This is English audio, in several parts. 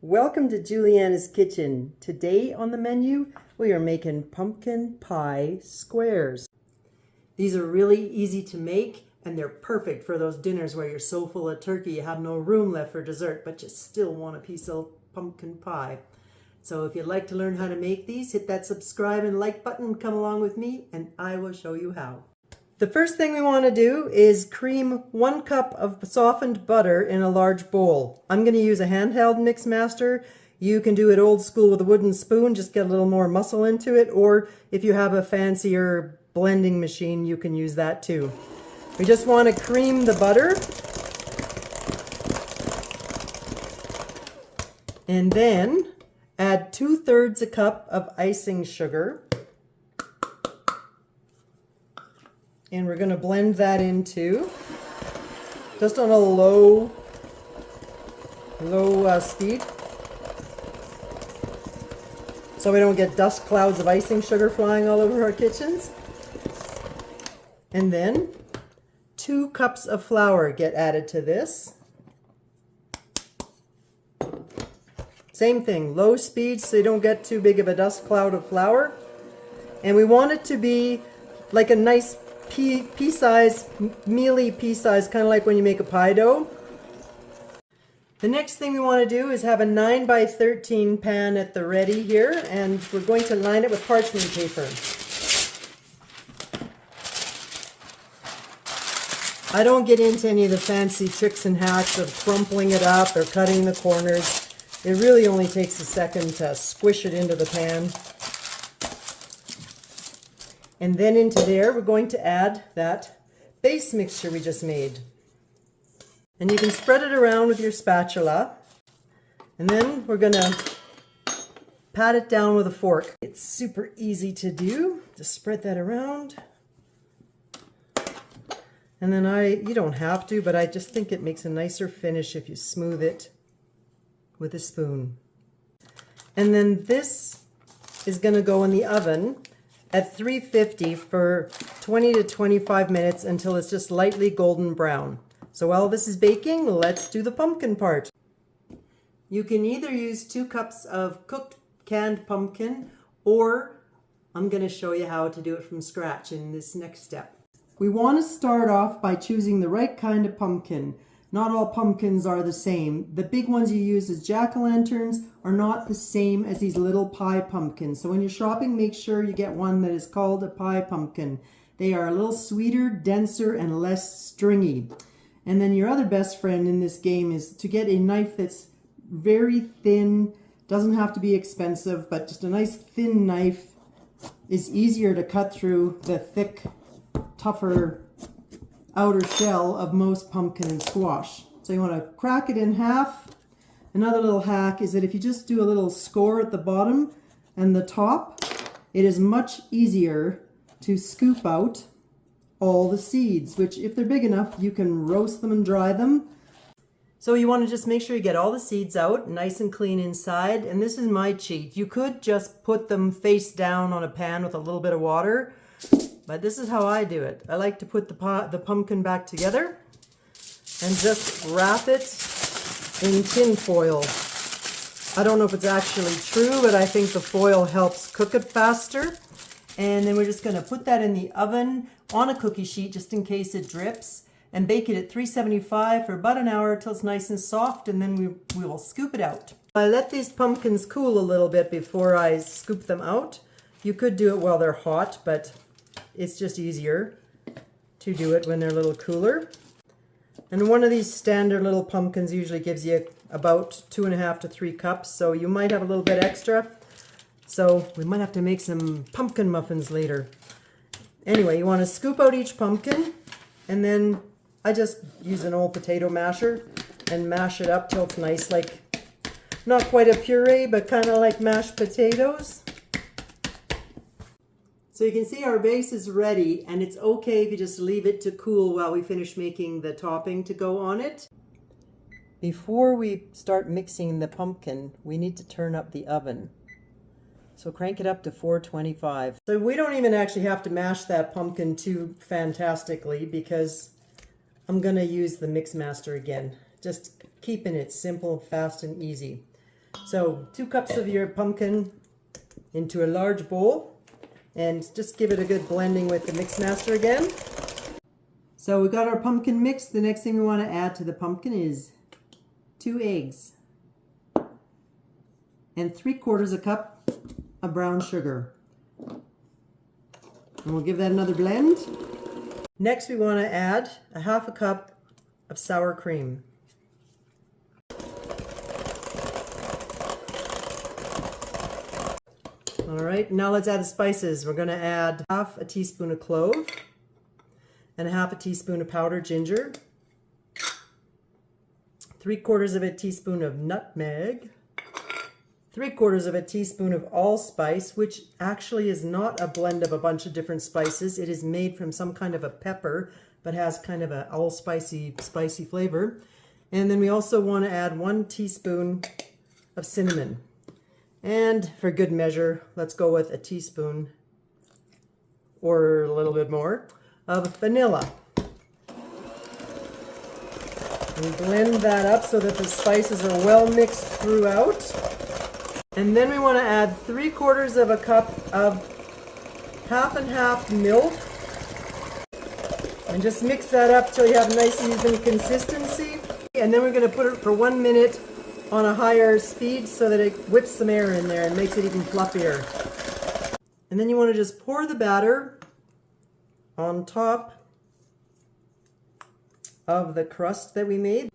Welcome to Juliana's Kitchen. Today on the menu, we are making pumpkin pie squares. These are really easy to make and they're perfect for those dinners where you're so full of turkey you have no room left for dessert, but you still want a piece of pumpkin pie. So if you'd like to learn how to make these, hit that subscribe and like button, come along with me, and I will show you how. The first thing we want to do is cream 1 cup of softened butter in a large bowl. I'm going to use a handheld mix master. You can do it old school with a wooden spoon, just get a little more muscle into it, or if you have a fancier blending machine, you can use that too. We just want to cream the butter. And then add 2/3 a cup of icing sugar. And we're going to blend that into, just on a low speed, so we don't get dust clouds of icing sugar flying all over our kitchens. And then 2 cups of flour get added to this. Same thing, low speed so you don't get too big of a dust cloud of flour. And we want it to be like a nice pea-size, mealy pea-size, kind of like when you make a pie dough. The next thing we want to do is have a 9 by 13 pan at the ready here, and we're going to line it with parchment paper. I don't get into any of the fancy tricks and hacks of crumpling it up or cutting the corners. It really only takes a second to squish it into the pan. And then into there, we're going to add that base mixture we just made. And you can spread it around with your spatula. And then we're going to pat it down with a fork. It's super easy to do. Just spread that around. And then you don't have to, but I just think it makes a nicer finish if you smooth it with a spoon. And then this is going to go in the oven at 350 for 20 to 25 minutes until it's just lightly golden brown. So while this is baking, let's do the pumpkin part. You can either use 2 cups of cooked canned pumpkin, or I'm going to show you how to do it from scratch in this next step. We want to start off by choosing the right kind of pumpkin. Not all pumpkins are the same. The big ones you use as jack-o'-lanterns are not the same as these little pie pumpkins. So when you're shopping, make sure you get one that is called a pie pumpkin. They are a little sweeter, denser, and less stringy. And then your other best friend in this game is to get a knife that's very thin. Doesn't have to be expensive, but just a nice thin knife is easier to cut through the thick, tougher outer shell of most pumpkin and squash. So you want to crack it in half. Another little hack is that if you just do a little score at the bottom and the top, it is much easier to scoop out all the seeds, which if they're big enough, you can roast them and dry them. So you want to just make sure you get all the seeds out, nice and clean inside. And this is my cheat. You could just put them face down on a pan with a little bit of water, but this is how I do it. I like to put the pumpkin back together and just wrap it in tin foil. I don't know if it's actually true, but I think the foil helps cook it faster. And then we're just going to put that in the oven on a cookie sheet just in case it drips, and bake it at 375 for about an hour till it's nice and soft, and then we will scoop it out. I let these pumpkins cool a little bit before I scoop them out. You could do it while they're hot, but it's just easier to do it when they're a little cooler. And one of these standard little pumpkins usually gives you about 2.5 to 3 cups, so you might have a little bit extra. So we might have to make some pumpkin muffins later. Anyway, you want to scoop out each pumpkin, and then I just use an old potato masher and mash it up till it's nice, like not quite a puree, but kind of like mashed potatoes. So you can see our base is ready, and it's okay if you just leave it to cool while we finish making the topping to go on it. Before we start mixing the pumpkin, we need to turn up the oven. So crank it up to 425. So we don't even actually have to mash that pumpkin too fantastically, because I'm going to use the mix master again. Just keeping it simple, fast, and easy. So 2 cups of your pumpkin into a large bowl, and just give it a good blending with the mix master again. So we got our pumpkin mixed. The next thing we want to add to the pumpkin is 2 eggs and 3/4 cup of brown sugar. And we'll give that another blend. Next we want to add a 1/2 cup of sour cream. All right, now let's add the spices. We're going to add 1/2 teaspoon of clove and 1/2 teaspoon of powdered ginger, 3/4 teaspoon of nutmeg, 3/4 teaspoon of allspice, which actually is not a blend of a bunch of different spices. It is made from some kind of a pepper, but has kind of a allspicey, spicy flavor. And then we also want to add 1 teaspoon of cinnamon. And for good measure, let's go with a teaspoon or a little bit more of vanilla. And blend that up so that the spices are well mixed throughout. And then we want to add 3/4 cup of 1/2 and 1/2 milk. And just mix that up till you have a nice even consistency. And then we're going to put it for 1 minute on a higher speed so that it whips some air in there and makes it even fluffier. And then you want to just pour the batter on top of the crust that we made.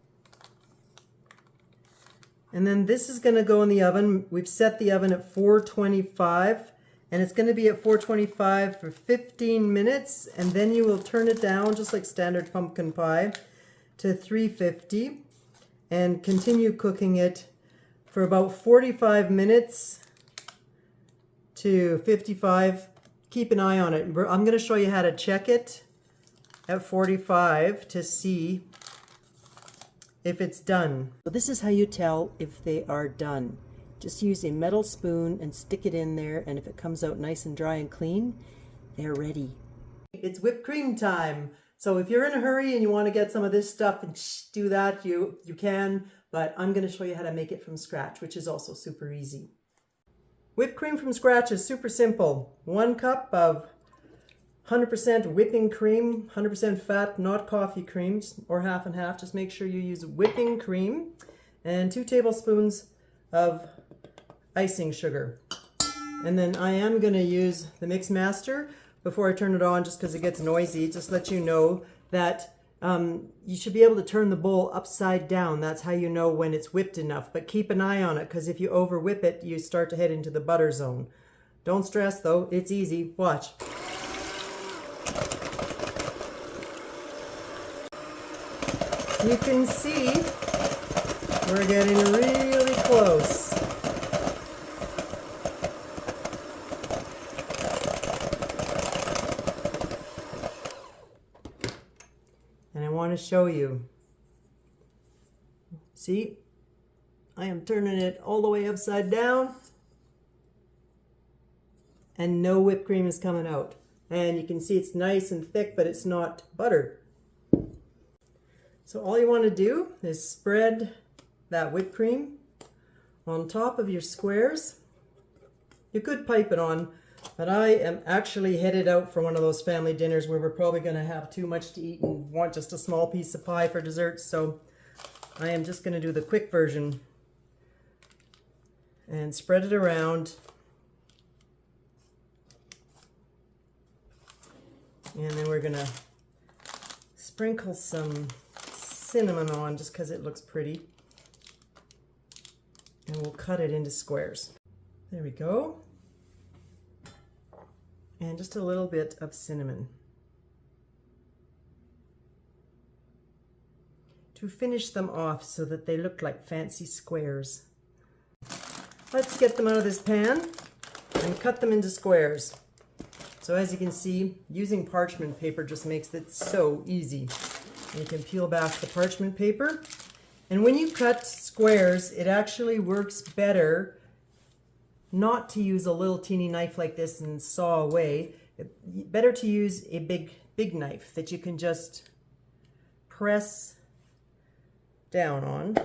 And then this is going to go in the oven. We've set the oven at 425, and it's going to be at 425 for 15 minutes, and then you will turn it down just like standard pumpkin pie to 350 and continue cooking it for about 45 minutes to 55. Keep an eye on it. I'm going to show you how to check it at 45 to see if it's done. So this is how you tell if they are done. Just use a metal spoon and stick it in there, and if it comes out nice and dry and clean, they're ready. It's whipped cream time. So if you're in a hurry and you want to get some of this stuff and do that, you can, but I'm going to show you how to make it from scratch, which is also super easy. Whipped cream from scratch is super simple. 1 cup of 100% whipping cream, 100% fat, not coffee cream, or 1/2 and 1/2. Just make sure you use whipping cream, and 2 tablespoons of icing sugar. And then I am going to use the mix master before I turn it on, just because it gets noisy. Just let you know that you should be able to turn the bowl upside down. That's how you know when it's whipped enough. But keep an eye on it, because if you over whip it, you start to head into the butter zone. Don't stress though, it's easy. Watch. You can see we're getting really close. And I want to show you. See, I am turning it all the way upside down, and no whipped cream is coming out. And you can see it's nice and thick, but it's not butter. So all you want to do is spread that whipped cream on top of your squares. You could pipe it on, but I am actually headed out for one of those family dinners where we're probably going to have too much to eat and want just a small piece of pie for dessert. So I am just going to do the quick version and spread it around. And then we're going to sprinkle some cinnamon on just because it looks pretty. And we'll cut it into squares. There we go. And just a little bit of cinnamon to finish them off so that they look like fancy squares. Let's get them out of this pan and cut them into squares. So as you can see, using parchment paper just makes it so easy. You can peel back the parchment paper. And when you cut squares, it actually works better not to use a little teeny knife like this and saw away. Better to use a big knife that you can just press down on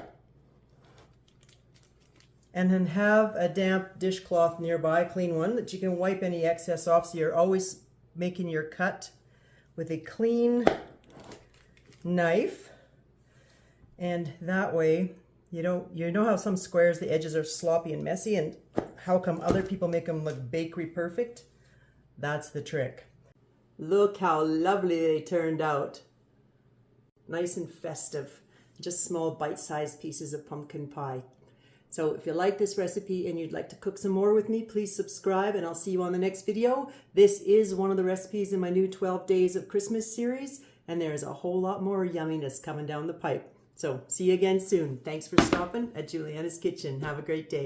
And then have a damp dishcloth nearby, a clean one, that you can wipe any excess off, so you're always making your cut with a clean knife. And that way, you know how some squares, the edges are sloppy and messy, and how come other people make them look bakery perfect? That's the trick. Look how lovely they turned out. Nice and festive. Just small bite-sized pieces of pumpkin pie. So if you like this recipe and you'd like to cook some more with me, please subscribe and I'll see you on the next video. This is one of the recipes in my new 12 Days of Christmas series, and there's a whole lot more yumminess coming down the pipe. So see you again soon. Thanks for stopping at Juliana's Kitchen. Have a great day.